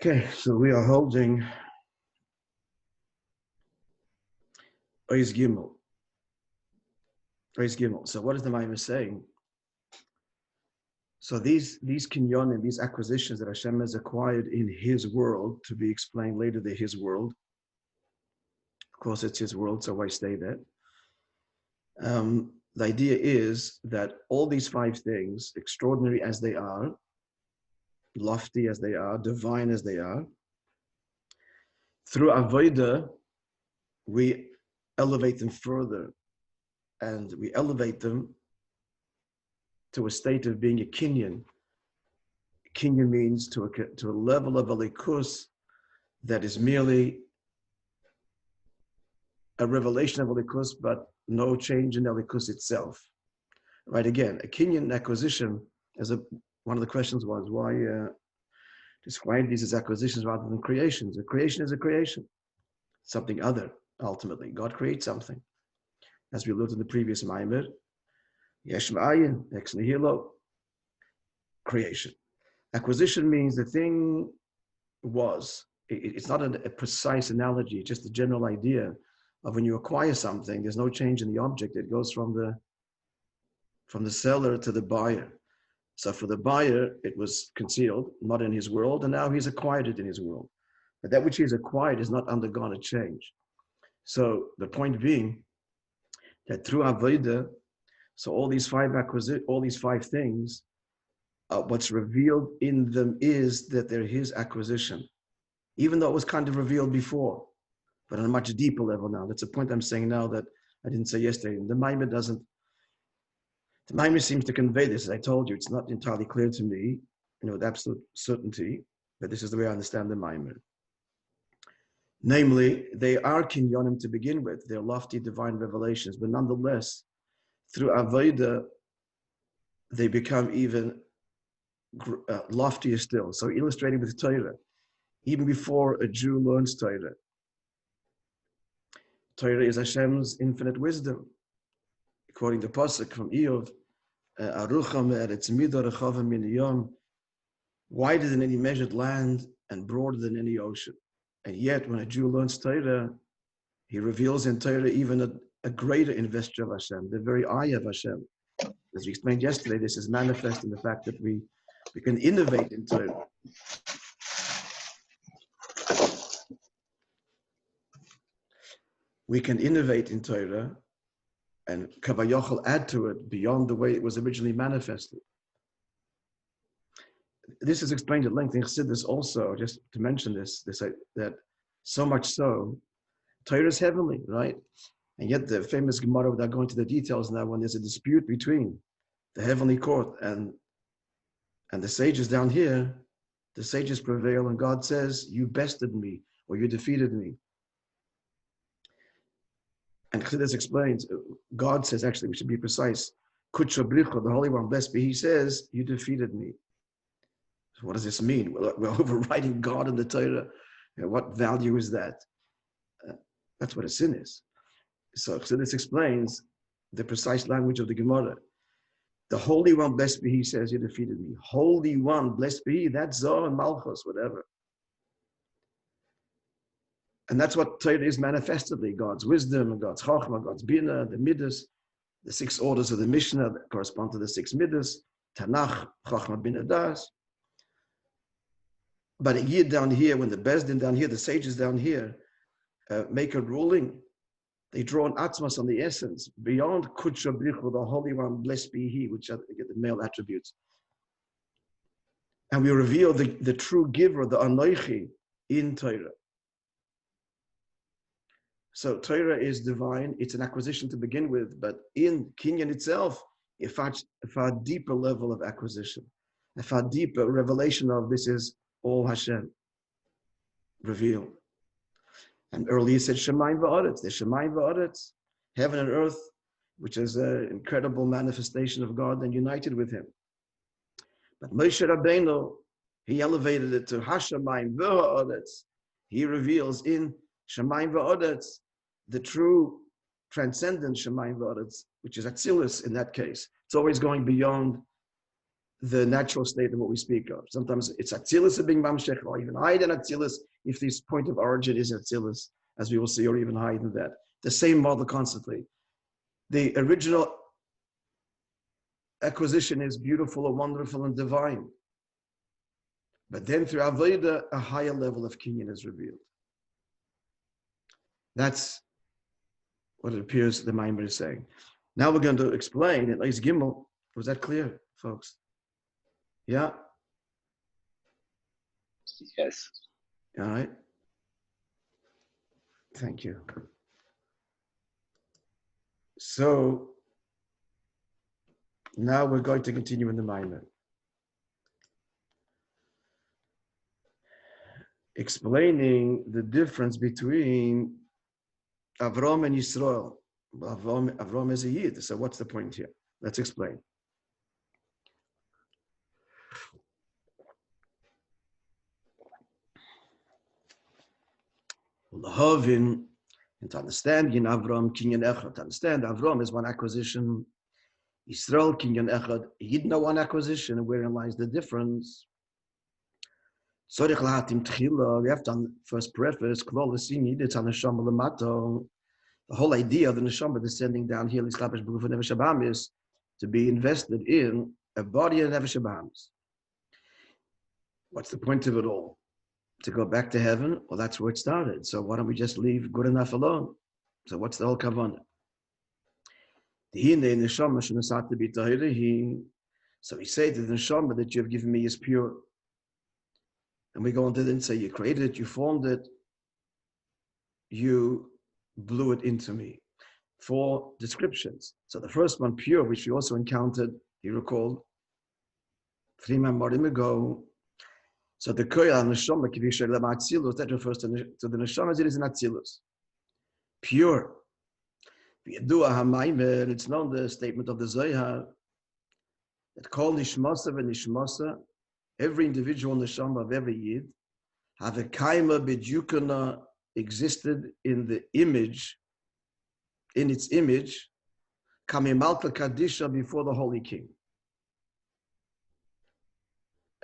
Okay, so we are holding Ois Gimel. Ois Gimel. So what is the Maimon saying? So these Kinyanim, these acquisitions that Hashem has acquired in His world, to be explained later, the His world. Of course, it's His world, so why stay there? The idea is that all these five things, extraordinary as they are, lofty as they are, divine as they are, through Avodah, we elevate them further, and we elevate them to a state of being a kinyan. Kinyan means to a level of alikus that is merely a revelation of alikus, but no change in alikus itself. Right? Again, a kinyan acquisition, one of the questions was why describe these as acquisitions rather than creations. A creation is a creation, something other. Ultimately, God creates something, as we looked in the previous Maimer. Yesh ma'ayin, ex nihilo, creation. Acquisition means the thing was. It's not a precise analogy, just a general idea of when you acquire something, there's no change in the object. It goes from the seller to the buyer. So for the buyer, it was concealed, not in his world, and now he's acquired it in his world. But that which he's acquired is not undergone a change. So the point being that through Avodah, so all these five things, what's revealed in them is that they're his acquisition, even though it was kind of revealed before, but on a much deeper level now. That's a point I'm saying now that I didn't say yesterday. The Maimon doesn't. The Maimon seems to convey this. As I told you, it's not entirely clear to me, with absolute certainty, but this is the way I understand the Maimon. Namely, they are Kinyanim to begin with. They're lofty divine revelations, but nonetheless, through Avodah, they become even loftier still. So illustrating with Torah, even before a Jew learns Torah, Torah is Hashem's infinite wisdom. Quoting the pasuk from Eov, Arucham eretz midor rechavam min hayom, wider than any measured land and broader than any ocean. And yet, when a Jew learns Torah, he reveals in Torah even a greater investure of Hashem, the very eye of Hashem. As we explained yesterday, this is manifest in the fact that we can innovate in Torah. We can innovate in Torah and Kavayochel add to it beyond the way it was originally manifested. This is explained at length in Chassidus also, just to mention this that so much so, Torah is heavenly, right? And yet the famous Gemara, without going to the details now, when there's a dispute between the heavenly court and the sages down here, the sages prevail and God says, you bested me, or you defeated me. And Chassidus explains, God says, actually, we should be precise, Kutsha Bricha, the Holy One, blessed be, he says, you defeated me. So what does this mean? We're overriding God in the Torah. What value is that? That's what a sin is. So this explains the precise language of the Gemara. The Holy One, blessed be he, says, you defeated me. Holy One, blessed be he, that's Zohar and Malchus, whatever. And that's what Torah is manifestedly, God's wisdom, God's Chochmah, God's Bina, the Midas, the 6 orders of the Mishnah that correspond to the 6 Midas, Tanakh, Chochmah, Bina, Das. But a year down here, when the Bezdin down here, the sages down here, make a ruling, they draw an atzmas on the essence, beyond Kutsha Brichu, the Holy One, blessed be he, which are the male attributes. And we reveal the true giver, the Anoichi, in Torah. So Torah is divine, it's an acquisition to begin with, but in Kinyan itself, a far deeper level of acquisition, a far deeper revelation of this is all Hashem revealed. And earlier said Shemayim va'aretz, the Shemayim va'aretz, heaven and earth, which is an incredible manifestation of God and united with him. But Moishe Rabbeinu, he elevated it to Hashemayim va'aretz. He reveals in Shemayim va'aretz the true transcendent Shemayim va'aretz, which is Atzilus in that case. It's always going beyond the natural state of what we speak of. Sometimes it's Atzilus of being Mamshech, or even higher than Atzilus, if this point of origin is Atzilus, as we will see, or even higher than that. The same model constantly. The original acquisition is beautiful and wonderful and divine. But then through Avodah, a higher level of Kinyan is revealed. That's what it appears the Maimon is saying. Now we're going to explain, at least Gimel. Was that clear, folks? Yeah? Yes. All right. Thank you. So now we're going to continue in the Maimon. Explaining the difference between Avram and Yisrael. Avram is a Yid, so what's the point here? Let's explain. Lahavin, and to understand in Avram, Kinyan Echad. To understand Avram is one acquisition, Yisrael, Kinyan Echad, Yid no one acquisition, and wherein lies the difference. We have to first preface, the whole idea of the neshama descending down here is to be invested in a body of nefesh habahamis. What's the point of it all? To go back to heaven? Well, that's where it started. So why don't we just leave good enough alone? So what's the whole kavanah? So we say to the neshama that you have given me is pure. And we go into it and say, you created it, you formed it, you blew it into me. 4 descriptions. So the first one, pure, which we also encountered, you recall, 3 Mamorim ago. So the koyal neshama, that refers to the neshama as it is in Atzilus. Pure. It's known the statement of the Zohar that call nishmasa v'nishmasa, every individual neshama of every Yid, have a kaima b'dyukana, existed in the image, in its image, kamimalka kadisha, before the Holy King.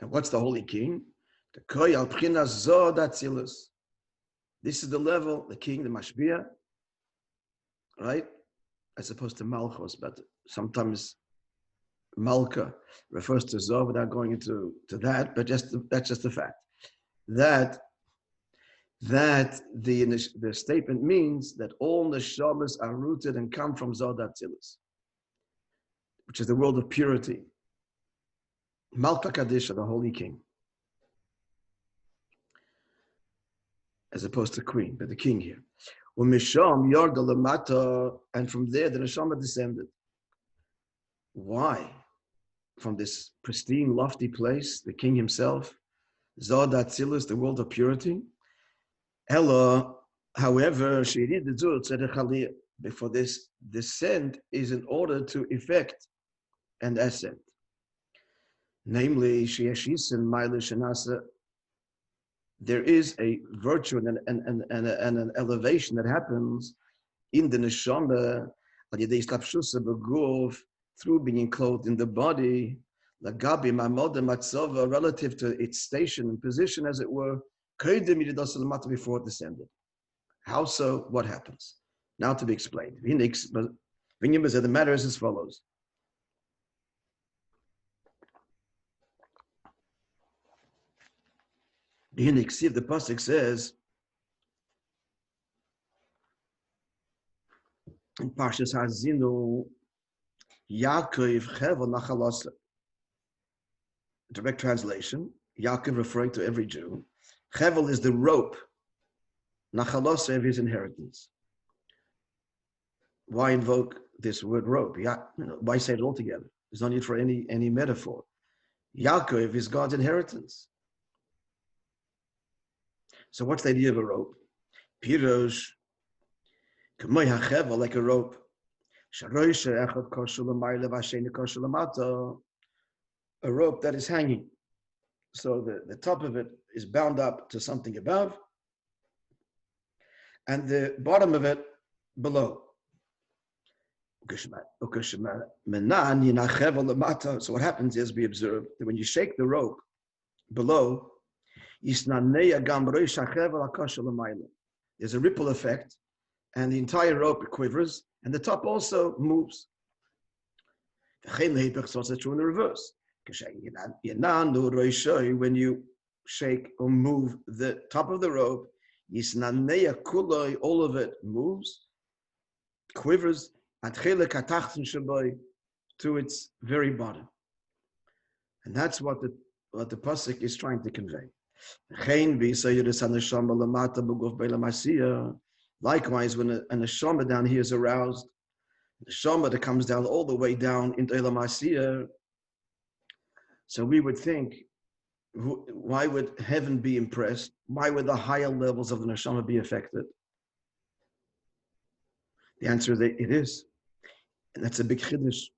And what's the Holy King? The koyal pchina zod atzilus. This is the level, the king, the mashbiach, right? As opposed to malchus, but sometimes malka refers to zod without going into that, but that's just the fact. That the statement means that all neshamas are rooted and come from Zod Atzilus, which is the world of purity. Malka Kadisha, the Holy King, as opposed to queen, but the king here. Umisham Yarda Lamata, and from there the neshama descended. Why? From this pristine, lofty place, the king himself, Zod Atzilus, the world of purity. Ella, however, before this descent is in order to effect an ascent. Namely, there is a virtue and an elevation that happens in the neshama through being clothed in the body, relative to its station and position, as it were, before it descended. How so? What happens? Now to be explained. The matter is as follows. The pasuk says in Parshas Hazinu, Yaakov chevel nachalasa. Direct translation: Yaakov referring to every Jew. Chevel is the rope, nachalasa, of his inheritance. Why invoke this word rope? Why say it all together? There's no need for any metaphor. Yaakov is God's inheritance. So what's the idea of a rope? Pirosh, like a rope. A rope that is hanging. So the top of it is bound up to something above, and the bottom of it below. So what happens is we observe that when you shake the rope below, there's a ripple effect, and the entire rope quivers, and the top also moves. It's also true in the reverse. When you shake or move the top of the rope, all of it moves, quivers, to its very bottom. And that's what the pasuk is trying to convey. Likewise, when a neshama down here is aroused, the neshama that comes down all the way down into Elam Asiyah, so we would think, why would heaven be impressed? Why would the higher levels of the neshama be affected? The answer is that it is. And that's a big chiddush.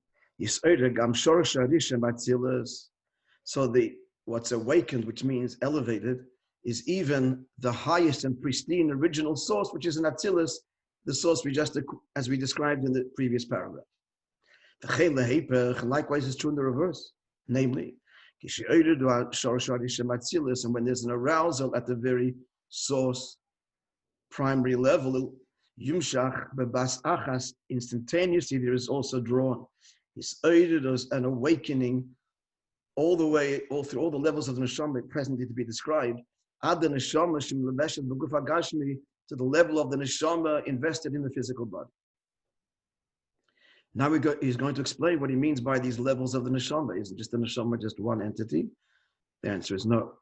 So what's awakened, which means elevated, is even the highest and pristine original source, which is an Atzilus, the source as we described in the previous paragraph. Likewise is true in the reverse, namely, and when there's an arousal at the very source, primary level, instantaneously there is also drawn. An awakening all through all the levels of the neshama presently to be described, to the level of the neshama invested in the physical body. Now he's going to explain what he means by these levels of the neshama. Isn't just the neshama just one entity? The answer is no.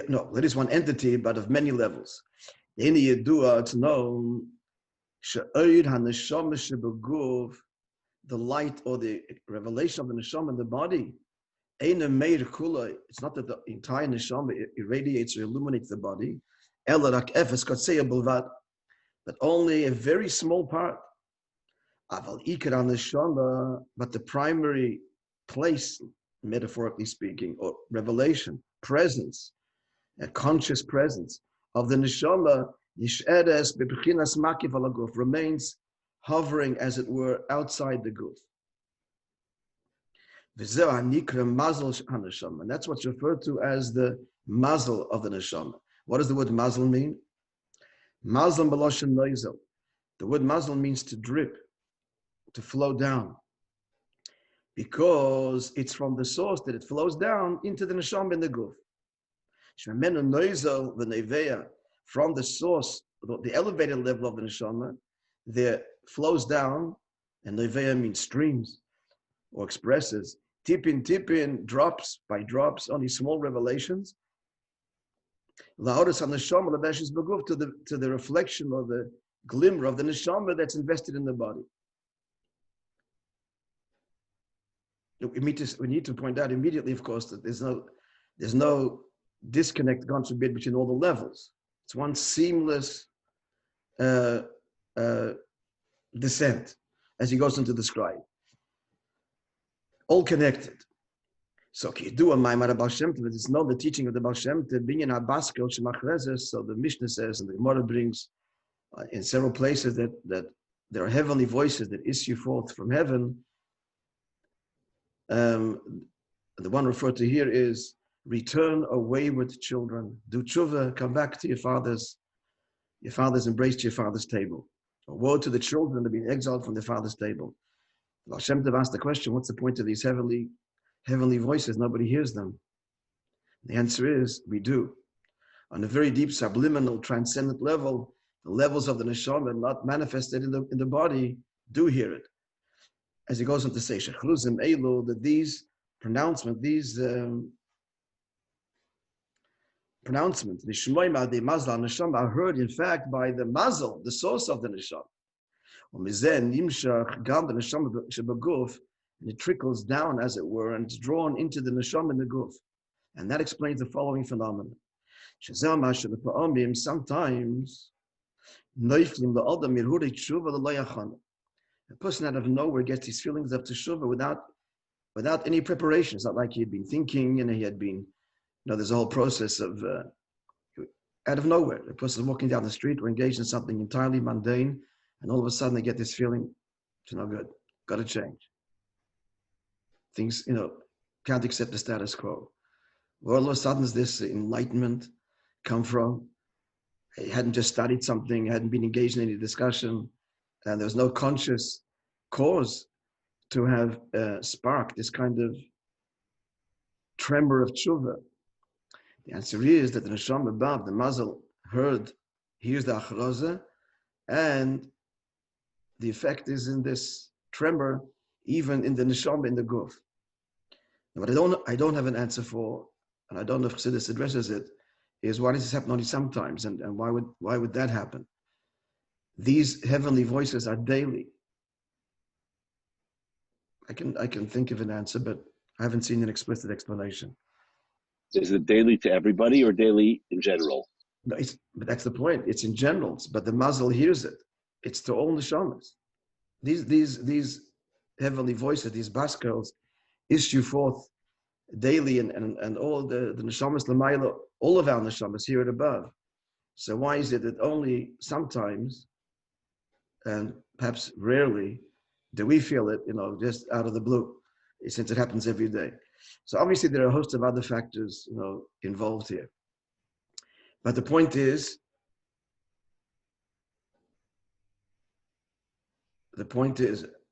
No, it is one entity, but of many levels. In the Yedua, it's known the light or the revelation of the neshama in the body. It's not that the entire neshama irradiates or illuminates the body, but only a very small part. But the primary place, metaphorically speaking, or revelation, presence, a conscious presence of the neshama, remains hovering, as it were, outside the guf. And that's what's referred to as the mazel of the neshama. What does the word mazel mean? Mazel b'loshen noizel. The word mazel means to drip, to flow down, because it's from the source that it flows down into the neshama in the guf. From the source, the elevated level of the neshama, there flows down, and neveya means streams or expresses, tipin, drops by drops, only small revelations. To the reflection or the glimmer of the neshama that's invested in the body. We need to point out immediately, of course, that there's no disconnect, God forbid, between all the levels. It's one seamless descent as he goes into the scribe. All connected. So it's not the teaching of the Baal Shem Tov, so the Mishnah says, and the Gemara brings in several places that there are heavenly voices that issue forth from heaven. The one referred to here is, return away with children. Do tshuva, come back to your fathers embraced your father's table. Or woe to the children that have been exiled from their father's table. Baal Shem Tov asked the question, what's the point of these heavenly voices? Nobody hears them. The answer is, we do. On a very deep, subliminal, transcendent level, the levels of the neshama not manifested in the body do hear it. As he goes on to say, that these pronouncements, the shmoima, the mazal neshama, are heard in fact by the mazal, the source of the neshama. And it trickles down, as it were, and it's drawn into the neshama in the guf. And that explains the following phenomenon. Sometimes a person out of nowhere gets his feelings of teshuvah without any preparation. It's not like he had been thinking and he had been, there's a whole process of, out of nowhere. The person is walking down the street or engaged in something entirely mundane, and all of a sudden they get this feeling, It's not good. Got to change. Things, can't accept the status quo. Where all of a sudden does this enlightenment come from? He hadn't just studied something, hadn't been engaged in any discussion, and there was no conscious cause to have sparked this kind of tremor of tshuva. The answer is that the neshama above, the mazel, hears the achroza, and the effect is in this tremor, even in the neshama, in the guf. What I don't have an answer for, and I don't know if Chassidus addresses it, is why does this happen only sometimes, and why would that happen? These heavenly voices are daily. I can think of an answer, but I haven't seen an explicit explanation. Is it daily to everybody or daily in general? No, but that's the point. It's in general, but the mazel hears it. It's to all neshamas. These heavenly voices, these baskels, issue forth daily, and all the neshamas l'mayla, all of our neshamas hear it above. So why is it that only sometimes, and perhaps rarely, do we feel it, just out of the blue, since it happens every day? So obviously there are a host of other factors, involved here. But the point is,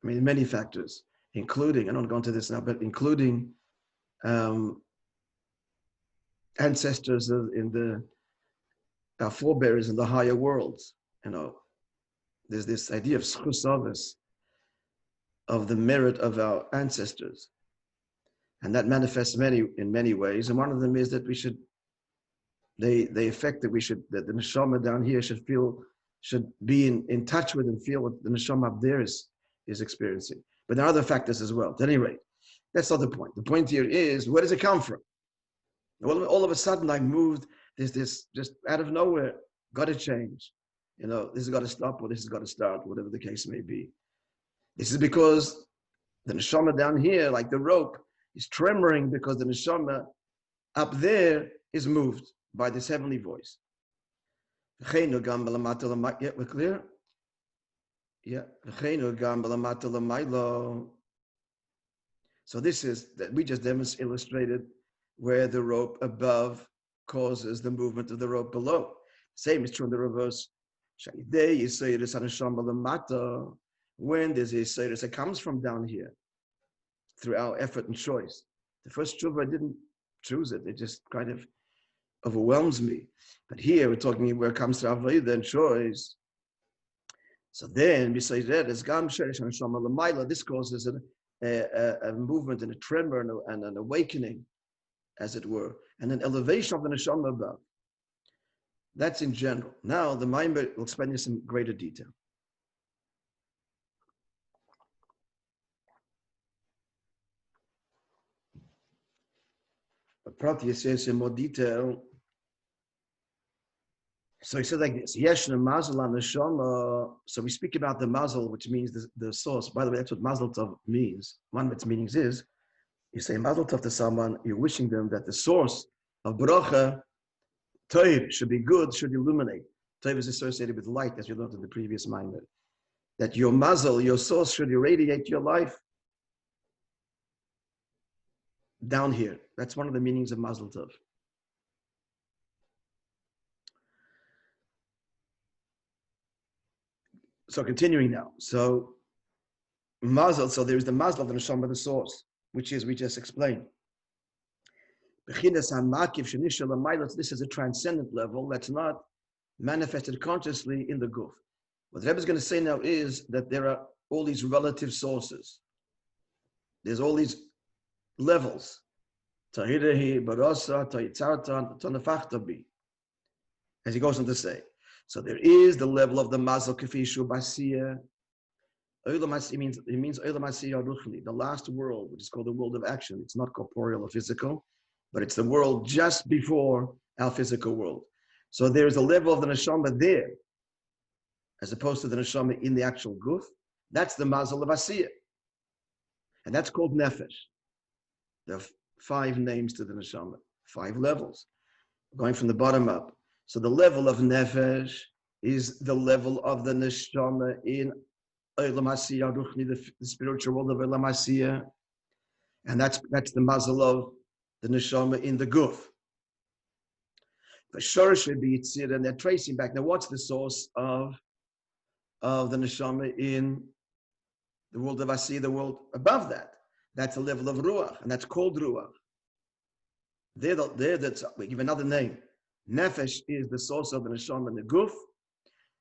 many factors, including, I don't go into this now, but including ancestors our forebears in the higher worlds. There's this idea of schus of the merit of our ancestors. And that manifests in many ways. And one of them is that the effect that the neshama down here should be in touch with and feel what the neshama up there is experiencing. But there are other factors as well. At any rate, that's not the point. The point here is, where does it come from? All of a sudden I moved, there's this just out of nowhere, got to change. This has got to stop, or this has got to start, whatever the case may be. This is because the neshama down here, like the rope, is tremoring because the neshama up there is moved by this heavenly voice. Yeah, we're clear? Yeah. So this is that we just illustrated where the rope above causes the movement of the rope below. Same is true in the reverse. When there's a yisayris that comes from down here, through our effort and choice. The first tshuva, I didn't choose it. It just kind of overwhelms me. But here we're talking where it comes to avodah and choice. So then, besides that, as gam sheresh neshama l'mayla, this causes a movement and a tremor and an awakening, as it were, and an elevation of the neshama above. That's in general. Now, the Maimer will explain this in greater detail. But Prati says in more detail. So he said like this: Yeshna mazel neshama. So we speak about the mazel, which means the source. By the way, that's what mazel tov means. One of its meanings is, you say mazel tov to someone, you're wishing them that the source of bracha, tov, should be good, should illuminate. Tov is associated with light, as you learned in the previous Maimer. That your mazel, your source, should irradiate your life down here. That's one of the meanings of mazel tov. So continuing now. So mazel, so there's the mazel of the neshama, the source, which is, we just explained. This is a transcendent level that's not manifested consciously in the guf. What the Rebbe is going to say now is that there are all these relative sources. There's all these levels. As he goes on to say. So there is the level of the mazel kefishu basiya. It means the last world, which is called the world of action. It's not corporeal or physical, but it's the world just before our physical world. So there's a level of the neshama there, as opposed to the neshama in the actual guf. That's the mazel of asiya. And that's called nefesh. There are 5 names to the neshama, 5 levels, going from the bottom up. So the level of nefesh is the level of the neshama in Olam Asiyah Ruchni, the spiritual world of Olam Asiyah, and that's the mazel of the neshama in the guf. The shorish should be yitzir, and they're tracing back. Now, what's the source of the neshama in the world of Asiyah, the world above that? That's a level of ruach, and that's called ruach. We give another name. Nefesh is the source of the neshama in the guf.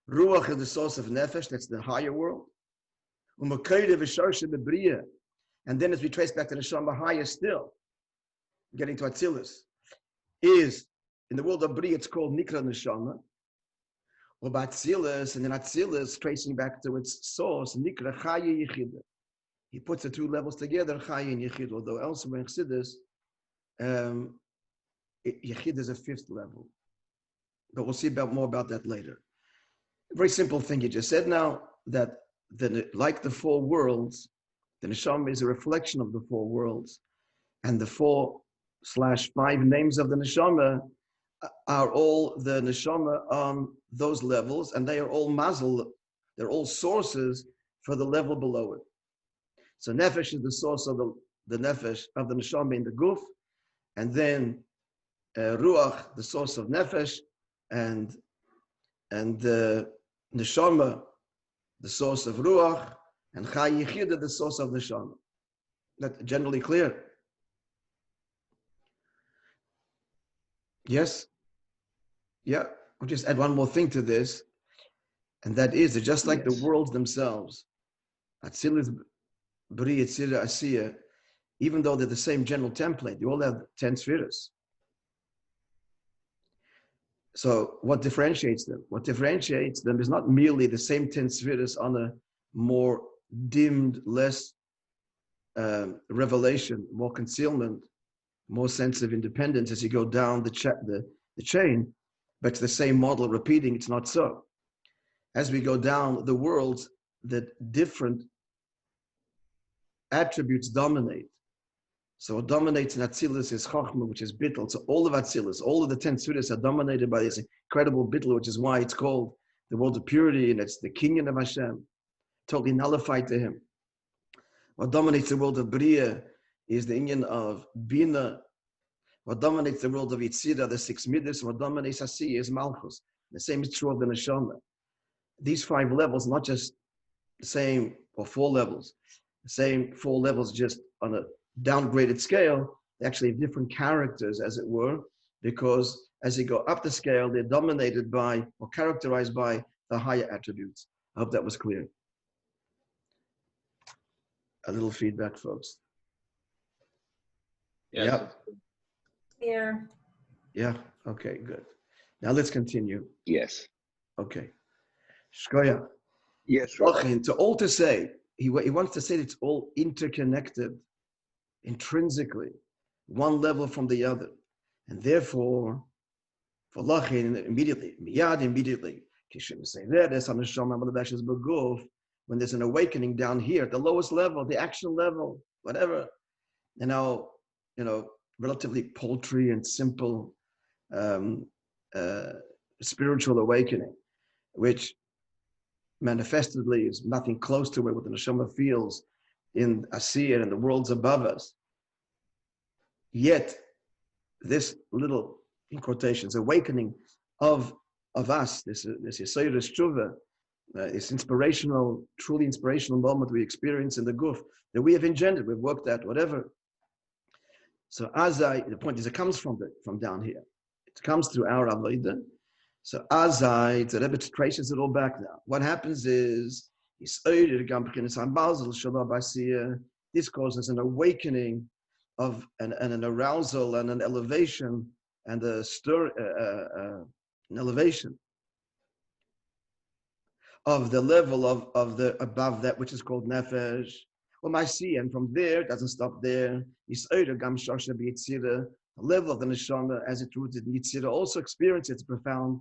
Ruach is the source of nefesh. That's the higher world. And then as we trace back to the neshama higher still, getting to Atzilus, is in the world of Bria, it's called Nikra Neshama. Or Atzilus, and then Atzilus, tracing back to its source, Nikra Chaya Yechida. He puts the two levels together, Chaya and Yechid, although elsewhere in Chassidus, Yechid is a fifth level. But we'll see more about that later. A very simple thing you just said now, that like the four worlds, the neshama is a reflection of the four worlds, and the 4/5 names of the neshama are all the neshama on those levels, and they are all mazel, they're all sources for the level below it. So nefesh is the source of the nefesh of the neshama in the guf, and then ruach, the source of nefesh, and neshama, the source of ruach, and Chai Yechida, the source of neshama. That's generally clear. Yes? Yeah. I'll just add one more thing to this, and that is that just like the worlds themselves, Atzilus, Bri, Yetzirah, Asiyah, even though they're the same general template, they all have 10 spheres. So what differentiates them? What differentiates them is not merely the same 10 spheres on a more dimmed, less revelation, more concealment, more sense of independence as you go down the chain, but it's the same model repeating. It's not so. As we go down the worlds, that different attributes dominate. So what dominates in Atzilus is Chochmah, which is Bittul. So all of Atzilus, all of the 10 spheres are dominated by this incredible Bittul, which is why it's called the world of purity, and it's the Kinyanim of Hashem, totally nullified to him. What dominates the world of Bria is the Inyan of Bina. What dominates the world of Yitzira, the 6 Midas, what dominates Asiyah is Malchus. The same is true of the Neshama. These 5 levels, not just the same, or 4 levels, the same 4 levels just on a downgraded scale, they actually have different characters, as it were, because as you go up the scale, they're dominated by or characterized by the higher attributes. I hope that was clear. A little feedback, folks. Yes. Yeah. Yeah. Okay, good. Now let's continue. Yes. Okay. Shkoya. Yes. To say, he wants to say that it's all interconnected intrinsically, one level from the other. And therefore, for Lachin, immediately, say that, when there's an awakening down here, at the lowest level, the action level, whatever, relatively paltry and simple spiritual awakening, which manifestedly is nothing close to what the neshama feels in Asiyah and the worlds above us. Yet, this little, in quotations, awakening of us, this Yesod Tshuva, this inspirational, truly inspirational moment we experience in the guf that we have engendered, we've worked at, whatever. So the point is, it comes from down here. It comes through our avodah. So the Rebbe traces it all back now. What happens is, this causes an awakening of an arousal and an elevation and an elevation of the level of the above that which is called nefesh. And from there, it doesn't stop there. The level of the neshama, as it rooted in Yitzira, also experiences its profound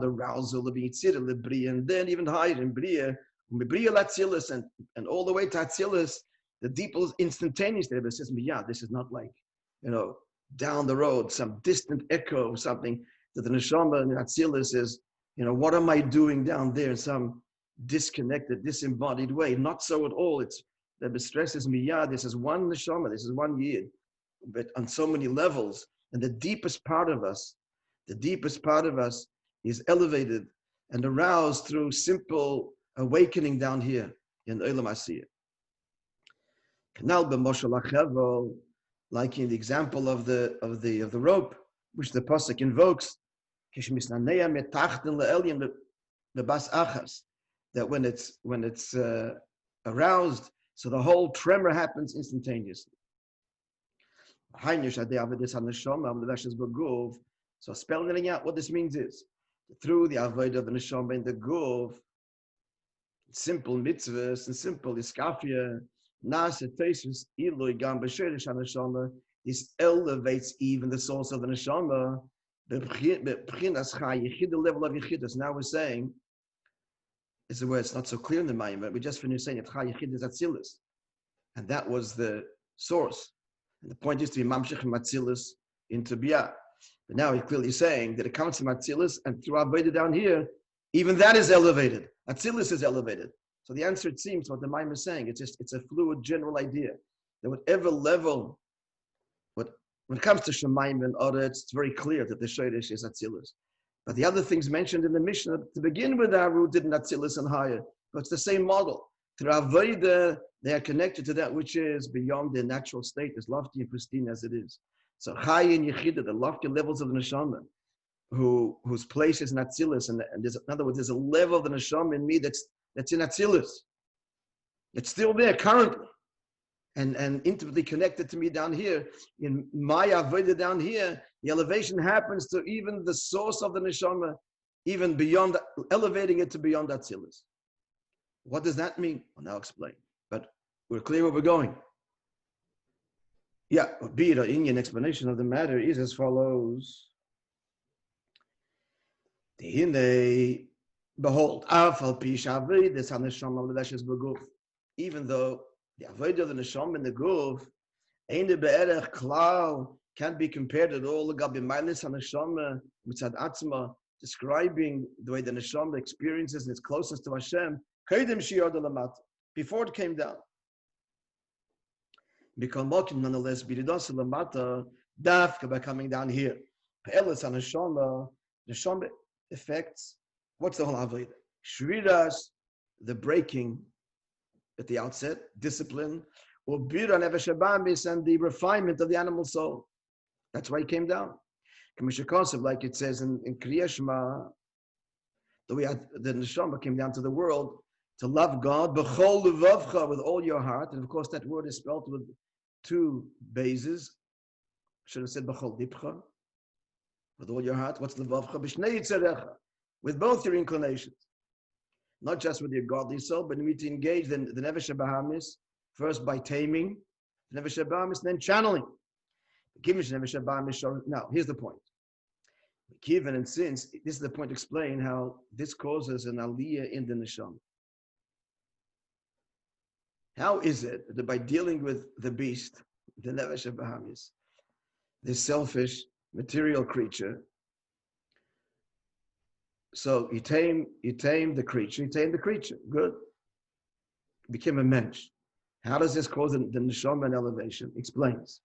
arousal of Yitzira, Libri, and then even higher in Bria, Latzilis, and all the way to Atzilis, the deep instantaneous there. It says, yeah, this is not like, down the road, some distant echo of something that the neshama and Atzilis is, what am I doing down there? Some disconnected, disembodied way. Not so at all. It's the stress is miyad. This is one neshama. This is one yid, but on so many levels. And the deepest part of us is elevated and aroused through simple awakening down here in Olam Asiyah. Kanal b'moshel hachevel, like in the example of the rope, which the pasuk invokes, that when it's aroused, so the whole tremor happens instantaneously. So spelling out what this means is, through the avodah of the neshama in the guf, simple mitzvahs and simple iskafia, this elevates even the source of the neshama. The level of yichidus. Now we're saying, it's a word it's not so clear in the mind, but we just finished saying yichidus atzilus, and that was the source. And the point is to be mamshich from atzilus into biyah. But now he's clearly saying that it comes from atzilus, and through avodah down here, even that is elevated. Atzilus is elevated. So the answer, it seems, what the mind is saying, it's a fluid general idea that whatever level, when it comes to Shemayim and Oretz, it's very clear that the Shoresh is Atzilus. But the other things mentioned in the Mishnah, to begin with, are rooted in Atzilus and higher. But it's the same model. Through Avodah, they are connected to that which is beyond their natural state, as lofty and pristine as it is. So Chai and Yechidah, the lofty levels of the Neshama, whose place is in Atzilus, and there's, in other words, there's a level of the Neshama in me that's in Atzilus. It's still there currently. And intimately connected to me down here. In my avodah down here, the elevation happens to even the source of the neshama, even beyond, elevating it to beyond Atzilus. What does that mean? I'll now explain. But we're clear where we're going. Yeah, be the Indian explanation of the matter is as follows. Behold, even though the avodah of the neshama in the guf, ein the be'erech klal, can't be compared at all. Gabi mailis haneshama mitzad atzma, describing the way the neshama experiences its closeness to Hashem. Kaidem shiyod alamat, before it came down. Become mokim nonetheless biridos alamata, dafka by coming down here. Pe'elis haneshama, neshama affects. What's the whole avodah? Shriras, the breaking at the outset, discipline, or bira neveshabamis, and the refinement of the animal soul. That's why he came down. Chamisha, like it says in Kriya Shema, the way the neshama came down to the world to love God b'chol levavcha, with all your heart, and of course that word is spelled with two bases. Should have said b'chol dibcha, with all your heart. What's levavcha? B'shnei yitzarecha, with both your inclinations. Not just with your godly soul, but we need to engage the Nefesh HaBahamis, first by taming the Nefesh HaBahamis, then channeling. Now, here's the point. Given and since, this is the point to explain how this causes an aliyah in the neshama. How is it that by dealing with the beast, the Nefesh HaBahamis, this selfish, material creature, so you tame the creature, good. Became a mensch. How does this cause the neshama an elevation? Explains.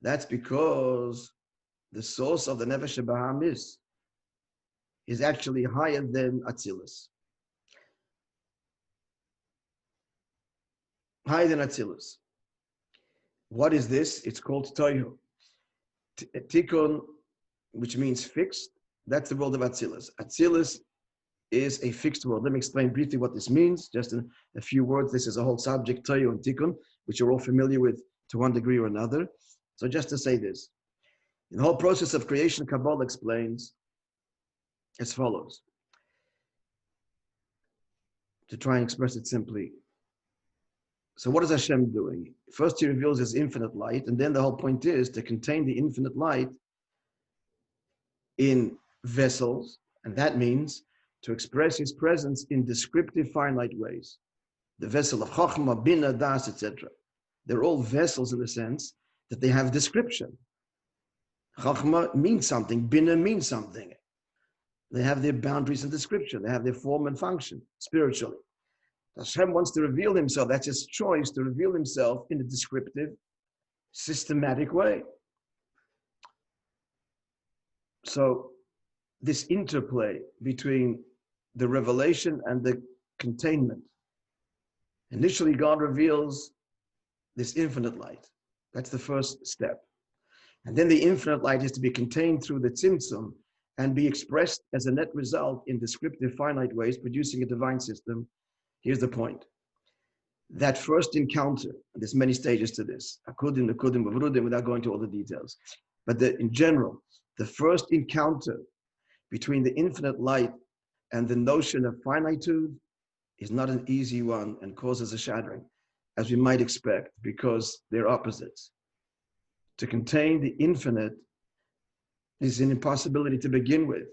That's because the source of the Nefesh HaBahamis is actually higher than Atzilus. Higher than Atzilus. What is this? It's called Toihu. Tikkun, which means fixed, that's the world of Atzilus. Atzilus is a fixed world. Let me explain briefly what this means. Just in a few words, this is a whole subject, Toihu and Tikkun, which you're all familiar with to one degree or another. So just to say this, in the whole process of creation, Kabbalah explains as follows. To try and express it simply. So what is Hashem doing? First, he reveals his infinite light, and then the whole point is to contain the infinite light in vessels, and that means to express his presence in descriptive, finite ways. The vessel of Chochmah, Bina, Das, etc. They're all vessels in the sense that they have description. Chachma means something, Bina means something. They have their boundaries and description. They have their form and function spiritually. Hashem wants to reveal himself. That's his choice, to reveal himself in a descriptive, systematic way. So this interplay between the revelation and the containment. Initially, God reveals this infinite light. That's the first step. And then the infinite light is to be contained through the tzimtzum and be expressed as a net result in descriptive, finite ways, producing a divine system. Here's the point. That first encounter, there's many stages to this, akudim, nekudim, vavrudim, without going to all the details. But in general, the first encounter between the infinite light and the notion of finitude is not an easy one and causes a shattering, as we might expect, because they're opposites. To contain the infinite is an impossibility to begin with.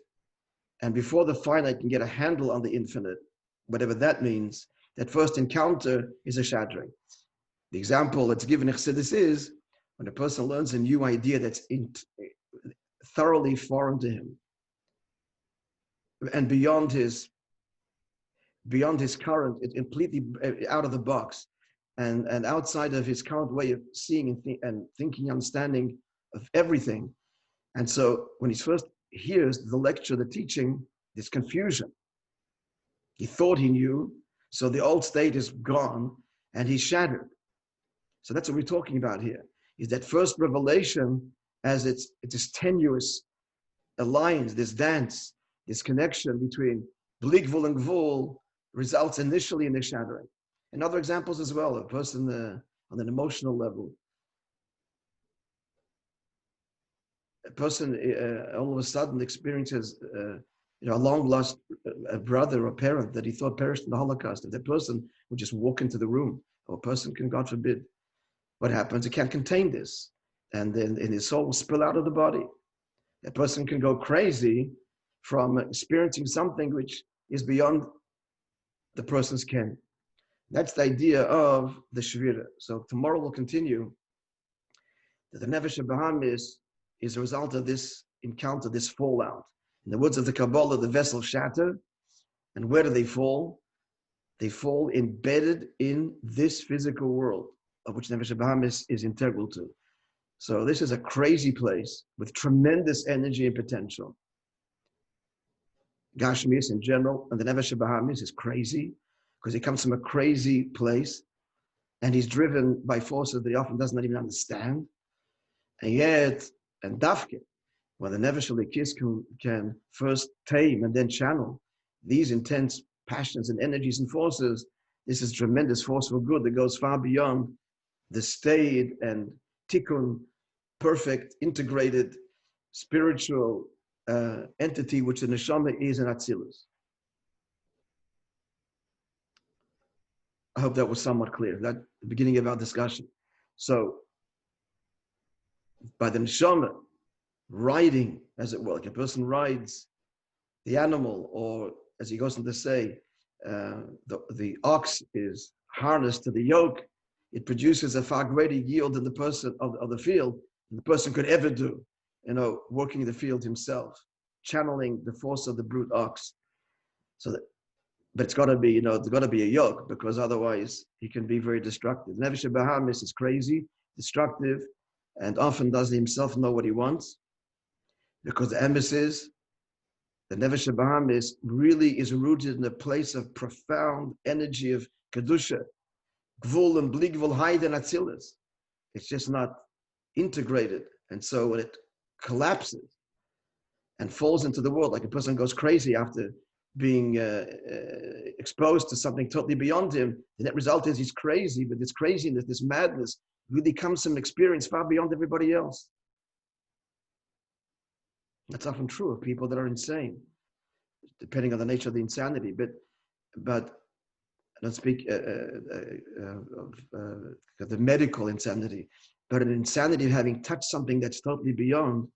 And before the finite can get a handle on the infinite, whatever that means, that first encounter is a shattering. The example that's given in Chassidus is when a person learns a new idea that's thoroughly foreign to him and beyond his current, it's completely out of the box and outside of his current way of seeing and thinking, understanding of everything. And so when he first hears the lecture, the teaching, there's confusion. He thought he knew, so the old state is gone and he's shattered. So that's what we're talking about here, is that first revelation as it's this tenuous alliance, this dance, this connection between bli gvul and gvul results initially in the shattering. And other examples as well, a person on an emotional level. A person all of a sudden experiences a long lost brother or parent that he thought perished in the Holocaust. If that person would just walk into the room, or a person can, God forbid, what happens? He can't contain this. And then his soul will spill out of the body. A person can go crazy from experiencing something which is beyond the person's ken. That's the idea of the Shvira. So tomorrow we'll continue that the Nefesh HaBahamis is a result of this encounter, this fallout. In the words of the Kabbalah, the vessel shattered. And where do they fall? They fall embedded in this physical world, of which Nefesh HaBahamis is integral to. So this is a crazy place with tremendous energy and potential. Gashmias in general, and the Nefesh HaBahamis is crazy because he comes from a crazy place and he's driven by forces that he often does not even understand. And yet, and Dafke, when the Nefesh Elikis can first tame and then channel these intense passions and energies and forces, this is tremendous forceful good that goes far beyond the staid and tikkun, perfect, integrated, spiritual entity which the neshama is in Atzilus. I hope that was somewhat clear. That's the beginning of our discussion. So, by the neshama riding, as it were, like a person rides the animal, or as he goes on to say, the ox is harnessed to the yoke, it produces a far greater yield than the person of the field than the person could ever do, working the field himself, channeling the force of the brute ox. So that, but it's got to be, there's got to be a yoke, because otherwise he can be very destructive. Nefesh HaBahamis is crazy, destructive, and often doesn't himself know what he wants, because the emes is, the Nefesh HaBahamis really is rooted in a place of profound energy of Kedusha, Gvul and Bli Gvul, Haid and Atzilus. It's just not integrated. And so when it collapses and falls into the world, like a person goes crazy after being exposed to something totally beyond him, the net result is he's crazy, but this craziness, this madness, really comes from an experience far beyond everybody else. That's often true of people that are insane, depending on the nature of the insanity. But I don't speak of the medical insanity, but an insanity of having touched something that's totally beyond.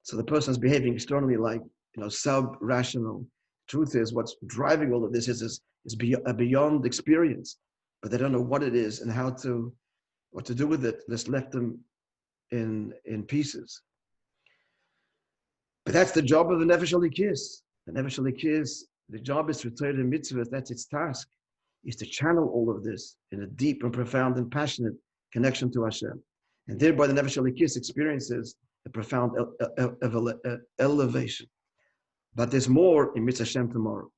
So the person is behaving externally like, sub-rational. Truth is, what's driving all of this is a beyond experience, but they don't know what it is and what to do with it. Just left them in pieces. But that's the job of the Nefesh Elikis. The Nefesh Elikis, the job is to Torah and mitzvahs. That's its task, is to channel all of this in a deep and profound and passionate connection to Hashem. And thereby the Nefesh Elikis experiences a profound elevation. But there's more in Mitzvah Hashem tomorrow.